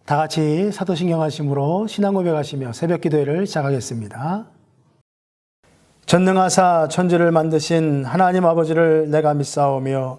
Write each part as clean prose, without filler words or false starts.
다 같이 사도신경 하심으로 신앙 고백하시며 새벽 기도회를 시작하겠습니다. 전능하사 천지를 만드신 하나님 아버지를 내가 믿사오며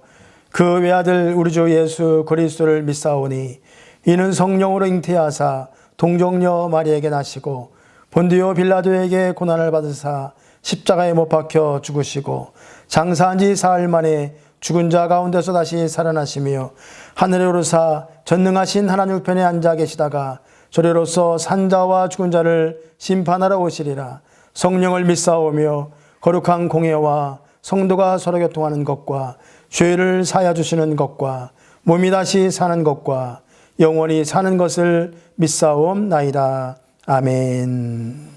그 외아들 우리 주 예수 그리스도를 믿사오니 이는 성령으로 잉태하사 동정녀 마리에게 나시고 본디오 빌라도에게 고난을 받으사 십자가에 못 박혀 죽으시고 장사한 지 사흘 만에 죽은 자 가운데서 다시 살아나시며 하늘에 오르사 전능하신 하나님 우편에 앉아 계시다가 저리로서 산자와 죽은 자를 심판하러 오시리라. 성령을 믿사오며 거룩한 공예와 성도가 서로 교통하는 것과 죄를 사하여 주시는 것과 몸이 다시 사는 것과 영원히 사는 것을 믿사옵나이다. 아멘.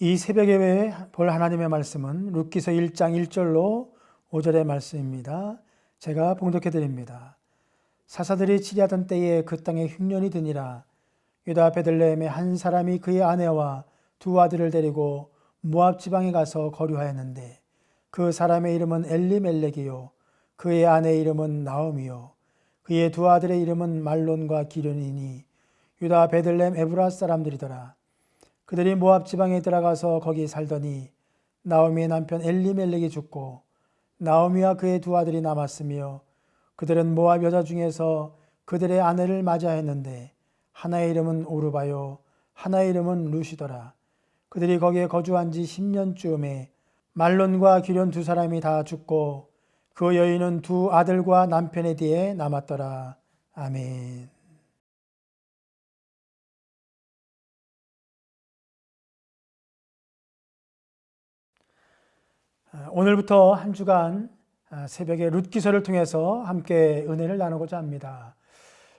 이 새벽에 볼 하나님의 말씀은 룻기서 1장 1절로 5절의 말씀입니다. 제가 봉독해 드립니다. 사사들이 치리하던 때에 그 땅에 흉년이 드니라. 유다 베들레헴의 한 사람이 그의 아내와 두 아들을 데리고 모압 지방에 가서 거류하였는데 그 사람의 이름은 엘리멜렉이요 그의 아내의 이름은 나오미요 그의 두 아들의 이름은 말론과 기련이니 유다 베들레헴 에브라 사람들이더라. 그들이 모압 지방에 들어가서 거기 살더니 나오미의 남편 엘리멜렉이 죽고 나오미와 그의 두 아들이 남았으며 그들은 모압 여자 중에서 그들의 아내를 맞이하였는데 하나의 이름은 오르바요 하나의 이름은 룻이더라. 그들이 거기에 거주한 지 10년쯤에 말론과 기련 두 사람이 다 죽고 그 여인은 두 아들과 남편의 뒤에 남았더라. 아멘. 오늘부터 한 주간 새벽에 룻기서를 통해서 함께 은혜를 나누고자 합니다.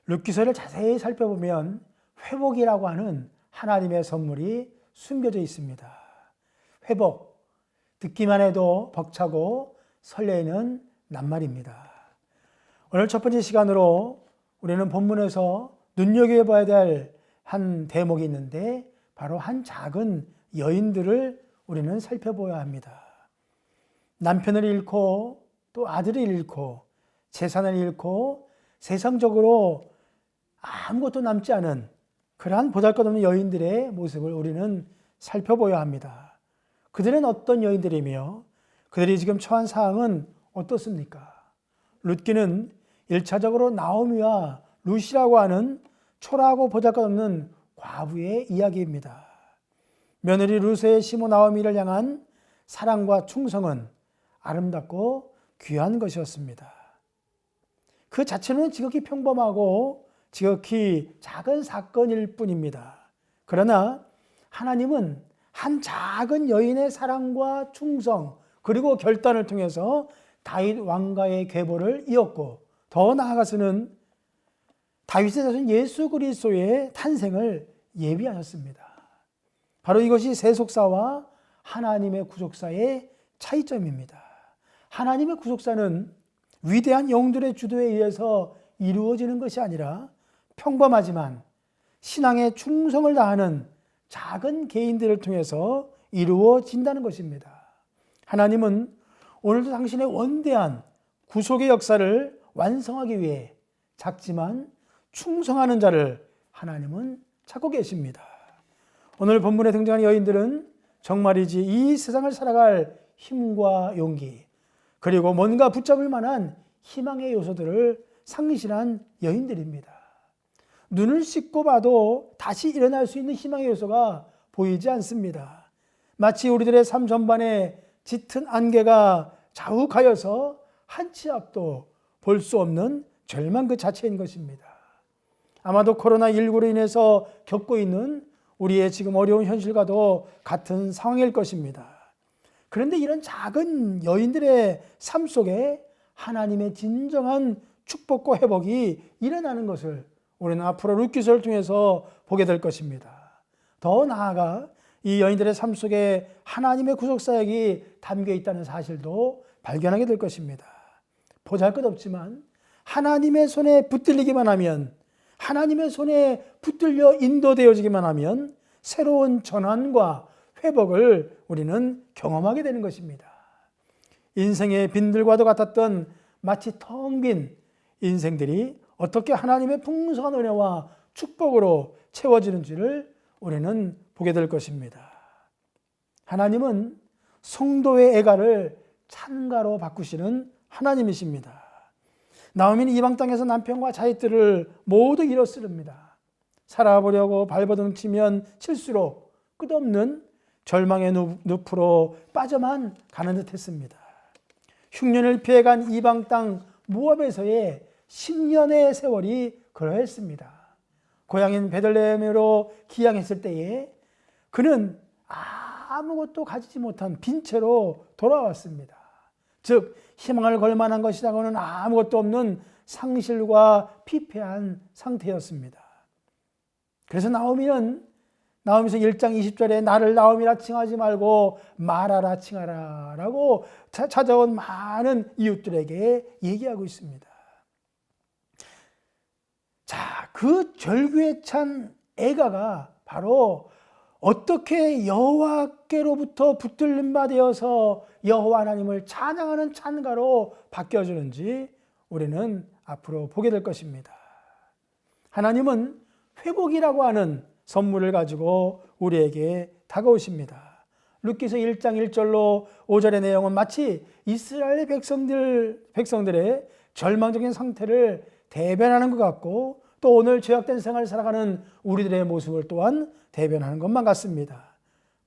룻기서를 자세히 살펴보면 회복이라고 하는 하나님의 선물이 숨겨져 있습니다. 회복, 듣기만 해도 벅차고 설레이는 낱말입니다. 오늘 첫 번째 시간으로 우리는 본문에서 눈여겨봐야 될 한 대목이 있는데 바로 한 작은 여인들을 우리는 살펴보아야 합니다. 남편을 잃고 또 아들을 잃고 재산을 잃고 세상적으로 아무것도 남지 않은 그러한 보잘것없는 여인들의 모습을 우리는 살펴보아야 합니다. 그들은 어떤 여인들이며 그들이 지금 처한 상황은 어떻습니까? 룻기는 1차적으로 나오미와 룻이라고 하는 초라하고 보잘것없는 과부의 이야기입니다. 며느리 룻의 시모 나오미를 향한 사랑과 충성은 아름답고 귀한 것이었습니다. 그 자체는 지극히 평범하고 지극히 작은 사건일 뿐입니다. 그러나 하나님은 한 작은 여인의 사랑과 충성 그리고 결단을 통해서 다윗 왕가의 계보를 이었고 더 나아가서는 다윗의 자손 예수 그리스도의 탄생을 예비하셨습니다. 바로 이것이 세속사와 하나님의 구속사의 차이점입니다. 하나님의 구속사는 위대한 영들의 주도에 의해서 이루어지는 것이 아니라 평범하지만 신앙에 충성을 다하는 작은 개인들을 통해서 이루어진다는 것입니다. 하나님은 오늘도 당신의 원대한 구속의 역사를 완성하기 위해 작지만 충성하는 자를 하나님은 찾고 계십니다. 오늘 본문에 등장하는 여인들은 정말이지 이 세상을 살아갈 힘과 용기 그리고 뭔가 붙잡을 만한 희망의 요소들을 상실한 여인들입니다. 눈을 씻고 봐도 다시 일어날 수 있는 희망의 요소가 보이지 않습니다. 마치 우리들의 삶 전반에 짙은 안개가 자욱하여서 한 치 앞도 볼 수 없는 절망 그 자체인 것입니다. 아마도 코로나19로 인해서 겪고 있는 우리의 지금 어려운 현실과도 같은 상황일 것입니다. 그런데 이런 작은 여인들의 삶 속에 하나님의 진정한 축복과 회복이 일어나는 것을 우리는 앞으로 룻기서를 통해서 보게 될 것입니다. 더 나아가 이 여인들의 삶 속에 하나님의 구속사역이 담겨 있다는 사실도 발견하게 될 것입니다. 보잘것없지만 하나님의 손에 붙들리기만 하면 하나님의 손에 붙들려 인도되어지기만 하면 새로운 전환과 회복을 우리는 경험하게 되는 것입니다. 인생의 빈들과도 같았던 마치 텅 빈 인생들이 어떻게 하나님의 풍성한 은혜와 축복으로 채워지는지를 우리는 보게 될 것입니다. 하나님은 성도의 애가를 찬가로 바꾸시는 하나님이십니다. 나오미는 이방 땅에서 남편과 자식들을 모두 잃었습니다. 살아보려고 발버둥 치면 칠수록 끝없는 절망의 늪으로 빠져만 가는 듯 했습니다. 흉년을 피해간 이방 땅 모압에서의 10년의 세월이 그러했습니다. 고향인 베들레헴으로 기양했을 때에 그는 아무것도 가지지 못한 빈 채로 돌아왔습니다. 즉 희망을 걸 만한 것이라고는 아무것도 없는 상실과 피폐한 상태였습니다. 그래서 나오미서 1장 20절에 나를 나오미라 칭하지 말고 마라라 칭하라 라고 찾아온 많은 이웃들에게 얘기하고 있습니다. 자, 그 절규에 찬 애가가 바로 어떻게 여호와께로부터 붙들림 바 되어서 여호와 하나님을 찬양하는 찬가로 바뀌어주는지 우리는 앞으로 보게 될 것입니다. 하나님은 회복이라고 하는 선물을 가지고 우리에게 다가오십니다. 룻기서 1장 1절로 5절의 내용은 마치 이스라엘 백성들의 절망적인 상태를 대변하는 것 같고 또 오늘 죄악된 생활을 살아가는 우리들의 모습을 또한 대변하는 것만 같습니다.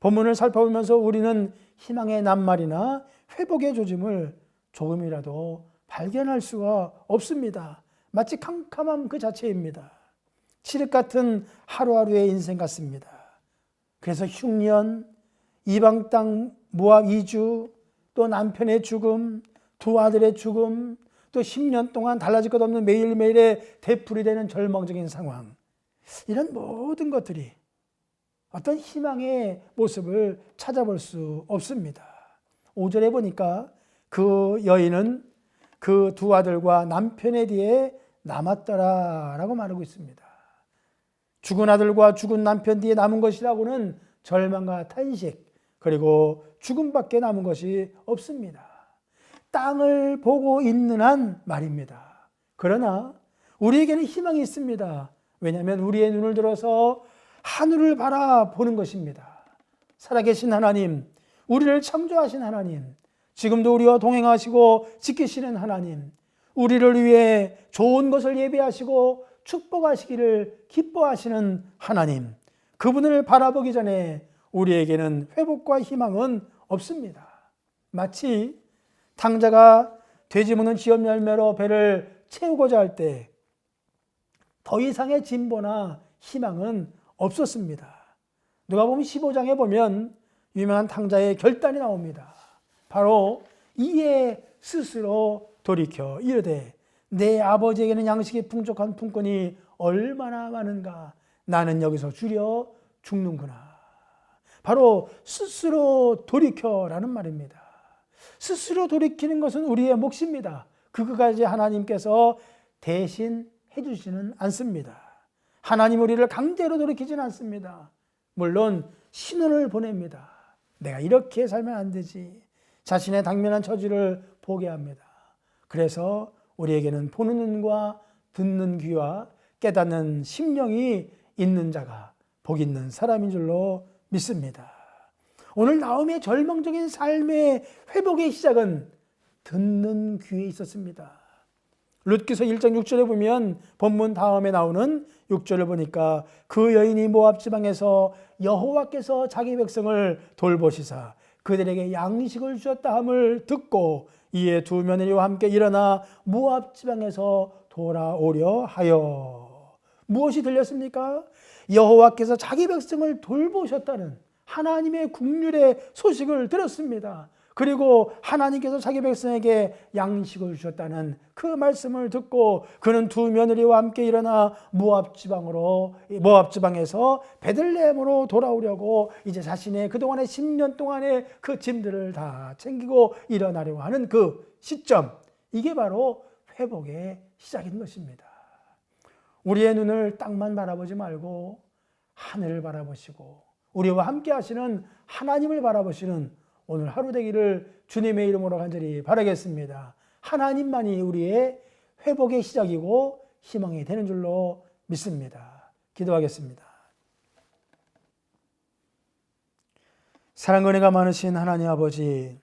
본문을 살펴보면서 우리는 희망의 낱말이나 회복의 조짐을 조금이라도 발견할 수가 없습니다. 마치 캄캄함 그 자체입니다. 칠흑 같은 하루하루의 인생 같습니다. 그래서 흉년, 이방 땅 모압 이주, 또 남편의 죽음, 두 아들의 죽음, 또 10년 동안 달라질 것 없는 매일매일의 되풀이 되는 절망적인 상황, 이런 모든 것들이 어떤 희망의 모습을 찾아볼 수 없습니다. 5절에 보니까 그 여인은 그 두 아들과 남편의 뒤에 남았더라라고 말하고 있습니다. 죽은 아들과 죽은 남편 뒤에 남은 것이라고는 절망과 탄식, 그리고 죽음밖에 남은 것이 없습니다. 땅을 보고 있는 한 말입니다. 그러나 우리에게는 희망이 있습니다. 왜냐하면 우리의 눈을 들어서 하늘을 바라보는 것입니다. 살아계신 하나님, 우리를 창조하신 하나님, 지금도 우리와 동행하시고 지키시는 하나님, 우리를 위해 좋은 것을 예비하시고 축복하시기를 기뻐하시는 하나님, 그분을 바라보기 전에 우리에게는 회복과 희망은 없습니다. 마치 탕자가 되지 못는 지업 열매로 배를 채우고자 할 때 더 이상의 진보나 희망은 없었습니다. 누가복음 15장에 보면 유명한 탕자의 결단이 나옵니다. 바로 이에 스스로 돌이켜 이르되 내 아버지에게는 양식이 풍족한 품꾼이 얼마나 많은가, 나는 여기서 줄여 죽는구나. 바로 스스로 돌이켜라는 말입니다. 스스로 돌이키는 것은 우리의 몫입니다. 그것까지 하나님께서 대신 해주시는 않습니다. 하나님 우리를 강제로 돌이키지는 않습니다. 물론 신호를 보냅니다. 내가 이렇게 살면 안 되지. 자신의 당면한 처지를 보게 합니다. 그래서 우리에게는 보는 눈과 듣는 귀와 깨닫는 심령이 있는 자가 복 있는 사람인 줄로 믿습니다. 오늘 나오미의 절망적인 삶의 회복의 시작은 듣는 귀에 있었습니다. 룻기서 1장 6절에 보면 본문 다음에 나오는 6절을 보니까 그 여인이 모압 지방에서 여호와께서 자기 백성을 돌보시사 그들에게 양식을 주셨다 함을 듣고 이에 두 며느리와 함께 일어나 모압 지방에서 돌아오려 하여. 무엇이 들렸습니까? 여호와께서 자기 백성을 돌보셨다는 하나님의 긍휼의 소식을 들었습니다. 그리고 하나님께서 자기 백성에게 양식을 주셨다는 그 말씀을 듣고 그는 두 며느리와 함께 일어나 모압 지방에서 베들레헴으로 돌아오려고 이제 자신의 그동안의 10년 동안의 그 짐들을 다 챙기고 일어나려고 하는 그 시점, 이게 바로 회복의 시작인 것입니다. 우리의 눈을 땅만 바라보지 말고 하늘을 바라보시고 우리와 함께 하시는 하나님을 바라보시는 오늘 하루 되기를 주님의 이름으로 간절히 바라겠습니다. 하나님만이 우리의 회복의 시작이고 희망이 되는 줄로 믿습니다. 기도하겠습니다. 사랑 은혜가 많으신 하나님 아버지,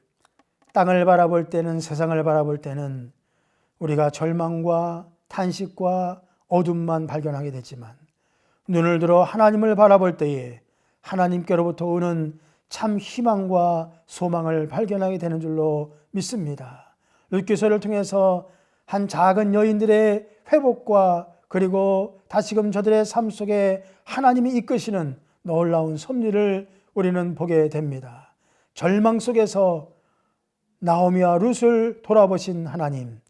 땅을 바라볼 때는, 세상을 바라볼 때는 우리가 절망과 탄식과 어둠만 발견하게 되지만 눈을 들어 하나님을 바라볼 때에 하나님께로부터 오는 참 희망과 소망을 발견하게 되는 줄로 믿습니다. 룻기서를 통해서 한 작은 여인들의 회복과 그리고 다시금 저들의 삶 속에 하나님이 이끄시는 놀라운 섭리를 우리는 보게 됩니다. 절망 속에서 나오미와 룻을 돌아보신 하나님,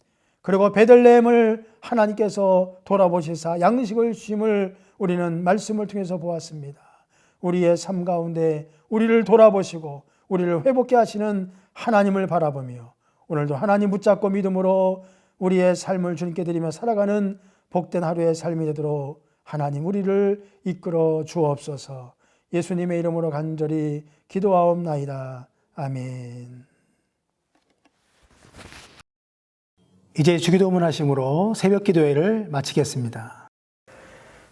그리고 베들레헴을 하나님께서 돌아보시사 양식을 주심을 우리는 말씀을 통해서 보았습니다. 우리의 삶 가운데 우리를 돌아보시고 우리를 회복케 하시는 하나님을 바라보며 오늘도 하나님 붙잡고 믿음으로 우리의 삶을 주님께 드리며 살아가는 복된 하루의 삶이 되도록 하나님 우리를 이끌어 주옵소서. 예수님의 이름으로 간절히 기도하옵나이다. 아멘. 이제 주기도문 하심으로 새벽 기도회를 마치겠습니다.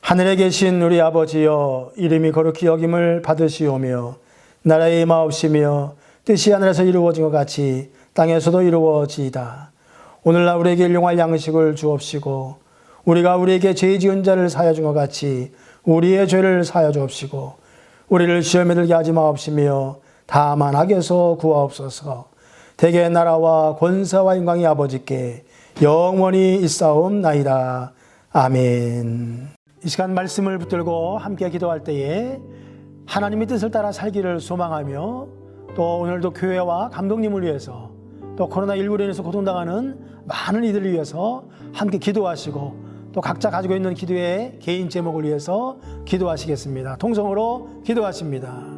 하늘에 계신 우리 아버지여, 이름이 거룩히 여김을 받으시오며 나라의 임하옵시며 뜻이 하늘에서 이루어진 것 같이 땅에서도 이루어지이다. 오늘날 우리에게 일용할 양식을 주옵시고 우리가 우리에게 죄 지은 자를 사하여 준 것 같이 우리의 죄를 사하여 주옵시고 우리를 시험에 들게 하지 마옵시며 다만 악에서 구하옵소서. 대개 나라와 권세와 영광이 아버지께 영원히 있사옵나이다. 아멘. 이 시간 말씀을 붙들고 함께 기도할 때에 하나님의 뜻을 따라 살기를 소망하며 또 오늘도 교회와 감독님을 위해서 또 코로나19로 인해서 고통당하는 많은 이들을 위해서 함께 기도하시고 또 각자 가지고 있는 기도의 개인 제목을 위해서 기도하시겠습니다. 통성으로 기도하십니다.